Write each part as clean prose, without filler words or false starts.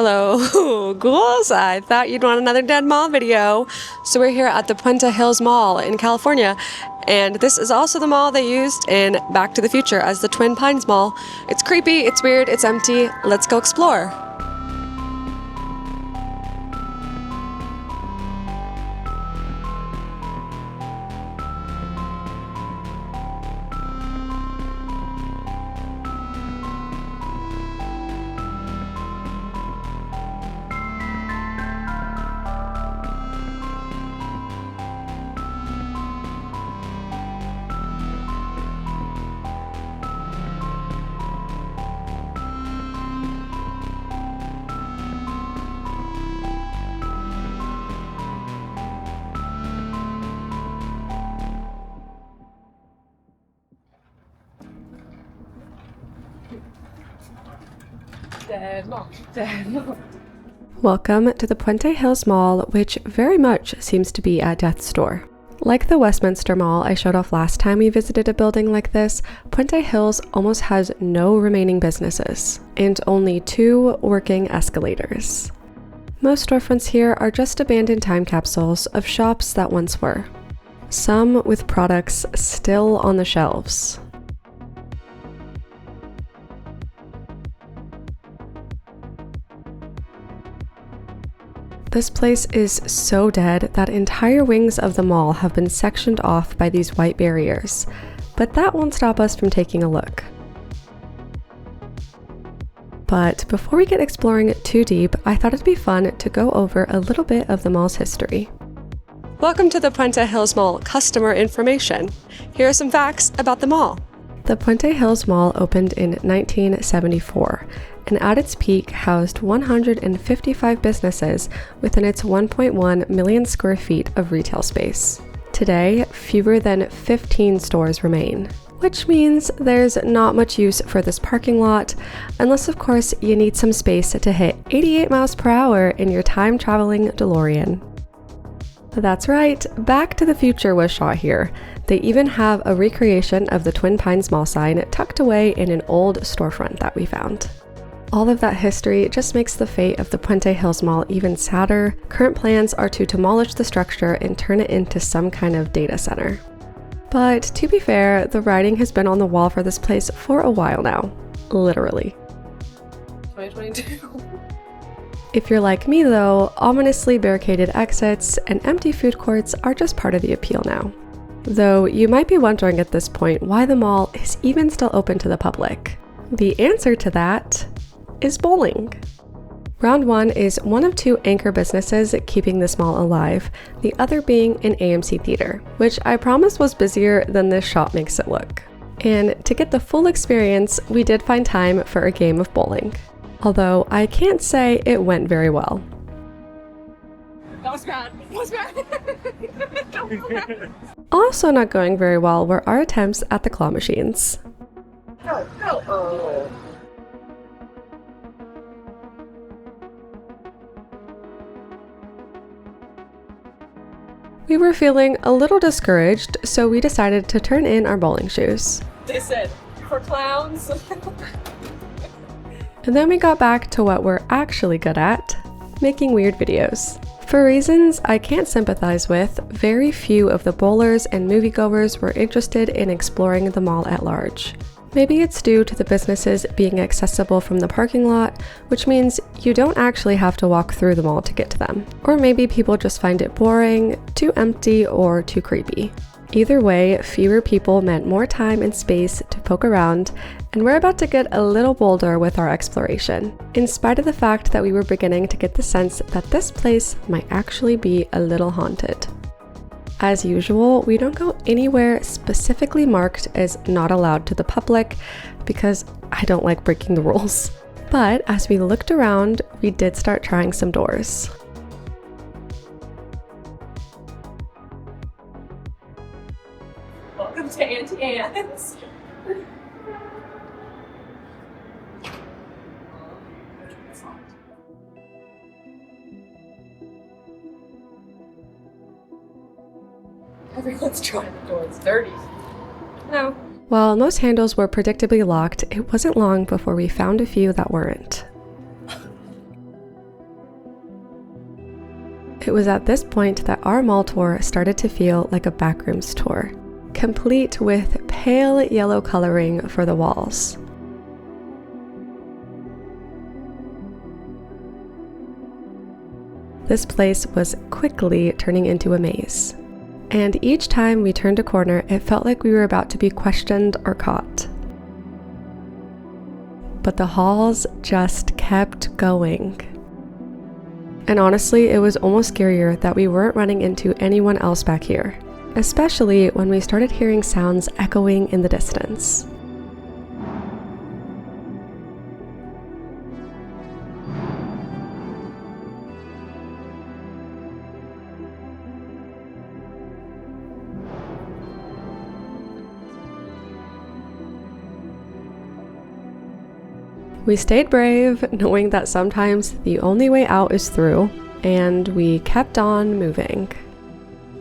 Hello, ghouls. I thought you'd want another Dead Mall video. So we're here at the Puente Hills Mall in California, and this is also the mall they used in Back to the Future as the Twin Pines Mall. It's creepy, it's weird, it's empty. Let's go explore. Welcome to the Puente Hills Mall, which very much seems to be at death's door. Like the Westminster Mall I showed off last time we visited a building like this, Puente Hills almost has no remaining businesses, and only 2 working escalators. Most storefronts here are just abandoned time capsules of shops that once were, some with products still on the shelves. This place is so dead that entire wings of the mall have been sectioned off by these white barriers, but that won't stop us from taking a look. But before we get exploring too deep, I thought it'd be fun to go over a little bit of the mall's history. Welcome to the Puente Hills Mall customer information. Here are some facts about the mall. The Puente Hills Mall opened in 1974, and at its peak housed 155 businesses within its 1.1 million square feet of retail space. Today, fewer than 15 stores remain, which means there's not much use for this parking lot, unless of course you need some space to hit 88 miles per hour in your time-traveling DeLorean. That's right, Back to the Future was shot here. They even have a recreation of the Twin Pines Mall sign tucked away in an old storefront that we found. All of that history just makes the fate of the Puente Hills Mall even sadder. Current plans are to demolish the structure and turn it into some kind of data center. But to be fair, the writing has been on the wall for this place for a while now. Literally. 2022. If you're like me though, ominously barricaded exits and empty food courts are just part of the appeal now. Though you might be wondering at this point why the mall is even still open to the public. The answer to that is bowling. Round 1 is one of 2 anchor businesses keeping this mall alive, the other being an AMC theater, which I promise was busier than this shop makes it look. And to get the full experience, we did find time for a game of bowling. Although I can't say it went very well. That was bad. Also not going very well were our attempts at the claw machines. Oh. We were feeling a little discouraged, so we decided to turn in our bowling shoes. They said, for clowns. And then we got back to what we're actually good at, making weird videos. For reasons I can't sympathize with, very few of the bowlers and moviegoers were interested in exploring the mall at large. Maybe it's due to the businesses being accessible from the parking lot, which means you don't actually have to walk through the mall to get to them. Or maybe people just find it boring, too empty, or too creepy. Either way, fewer people meant more time and space to poke around, and we're about to get a little bolder with our exploration, in spite of the fact that we were beginning to get the sense that this place might actually be a little haunted. As usual, we don't go anywhere specifically marked as not allowed to the public, because I don't like breaking the rules. But as we looked around, we did start trying some doors. Welcome to Auntie Anne's. Everyone's trying the door. It's dirty. No. While most handles were predictably locked, it wasn't long before we found a few that weren't. It was at this point that our mall tour started to feel like a Backrooms tour, complete with pale yellow coloring for the walls. This place was quickly turning into a maze, and each time we turned a corner, it felt like we were about to be questioned or caught. But the halls just kept going. And honestly, it was almost scarier that we weren't running into anyone else back here, especially when we started hearing sounds echoing in the distance. We stayed brave, knowing that sometimes the only way out is through, and we kept on moving.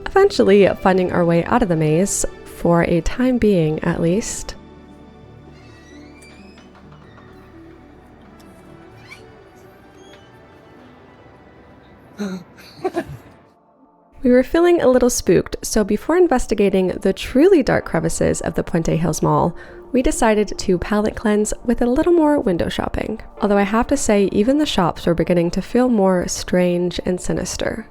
Eventually finding our way out of the maze, for a time being at least. We were feeling a little spooked, so before investigating the truly dark crevices of the Puente Hills Mall, we decided to palate cleanse with a little more window shopping. Although I have to say, even the shops were beginning to feel more strange and sinister.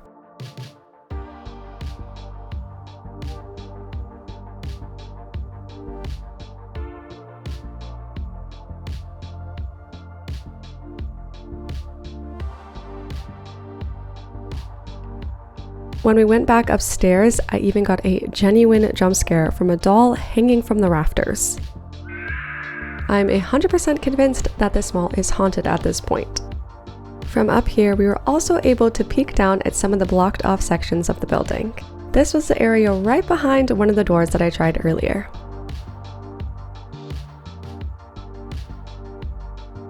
When we went back upstairs, I even got a genuine jump scare from a doll hanging from the rafters. I'm 100% convinced that this mall is haunted at this point. From up here, we were also able to peek down at some of the blocked off sections of the building. This was the area right behind one of the doors that I tried earlier.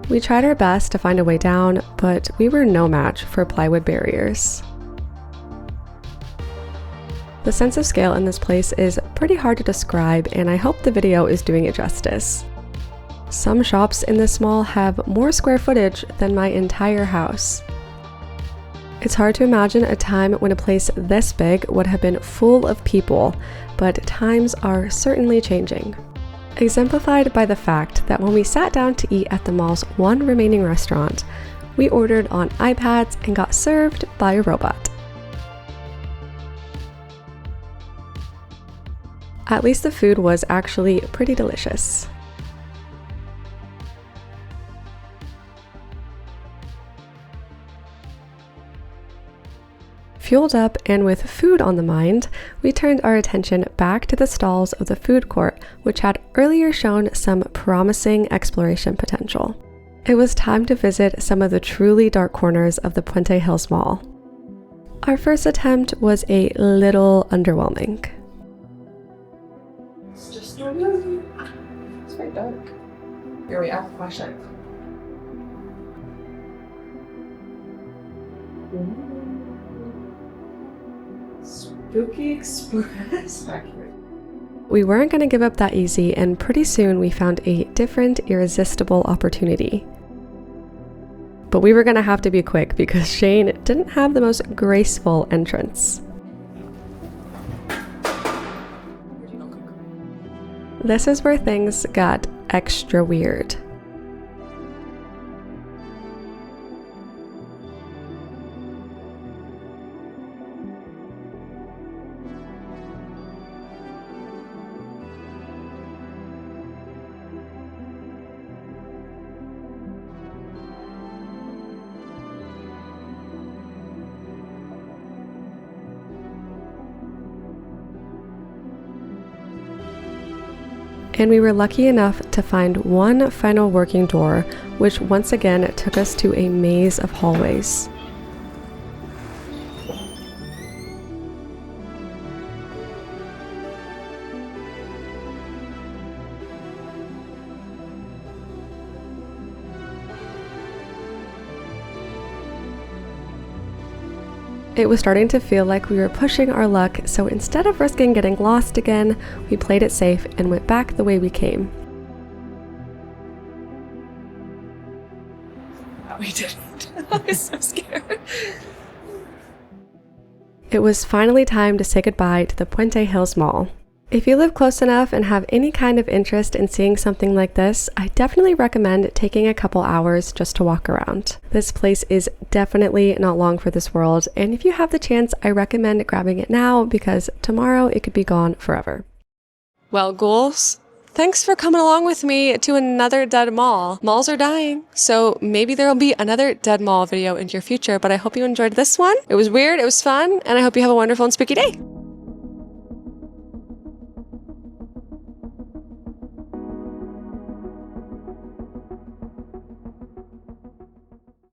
We tried our best to find a way down, but we were no match for plywood barriers. The sense of scale in this place is pretty hard to describe, and I hope the video is doing it justice. Some shops in this mall have more square footage than my entire house. It's hard to imagine a time when a place this big would have been full of people, but times are certainly changing. Exemplified by the fact that when we sat down to eat at the mall's one remaining restaurant, we ordered on iPads and got served by a robot. At least the food was actually pretty delicious. Fueled up and with food on the mind, we turned our attention back to the stalls of the food court, which had earlier shown some promising exploration potential. It was time to visit some of the truly dark corners of the Puente Hills Mall. Our first attempt was a little underwhelming. It's very dark. Here we are, flashlight. Spooky Express. We weren't going to give up that easy, and pretty soon we found a different, irresistible opportunity. But we were going to have to be quick because Shane didn't have the most graceful entrance. This is where things got extra weird. And we were lucky enough to find one final working door, which once again took us to a maze of hallways. It was starting to feel like we were pushing our luck, so instead of risking getting lost again, we played it safe and went back the way we came. Oh, we didn't. I was so scared. it was finally time to say goodbye to the Puente Hills Mall. If you live close enough and have any kind of interest in seeing something like this, I definitely recommend taking a couple hours just to walk around. This place is definitely not long for this world, and if you have the chance, I recommend grabbing it now because tomorrow it could be gone forever. Well, ghouls, thanks for coming along with me to another dead mall. Malls are dying, so maybe there will be another dead mall video in your future, but I hope you enjoyed this one. It was weird, it was fun, and I hope you have a wonderful and spooky day.